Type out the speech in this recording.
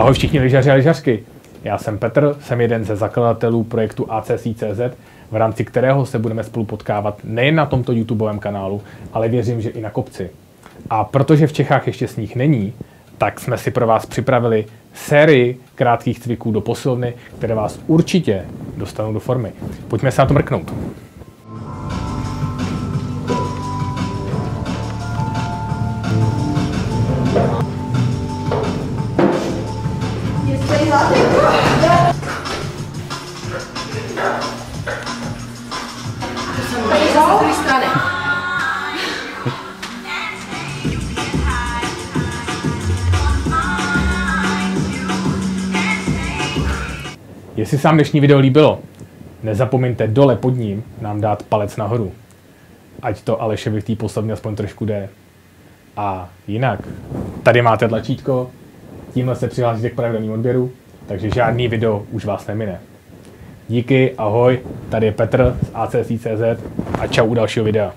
Ahoj všichni lyžaři a lyžařky. Já jsem Petr, jsem jeden ze zakladatelů projektu ACSI.cz, v rámci kterého se budeme spolu potkávat nejen na tomto YouTubeovém kanálu, ale věřím, že i na kopci. A protože v Čechách ještě sníh není, tak jsme si pro vás připravili sérii krátkých cviků do posilovny, které vás určitě dostanou do formy. Pojďme se na to mrknout. Jestli se vám dnešní video líbilo, nezapomeňte dole pod ním nám dát palec nahoru. Ať to Alešovi v té poslední aspoň trošku jde. A jinak, tady máte tlačítko, tímhle se přihlásíte k pravidelnému odběru, takže žádný video už vás nemine. Díky, ahoj, tady je Petr z ACSI.cz a čau u dalšího videa.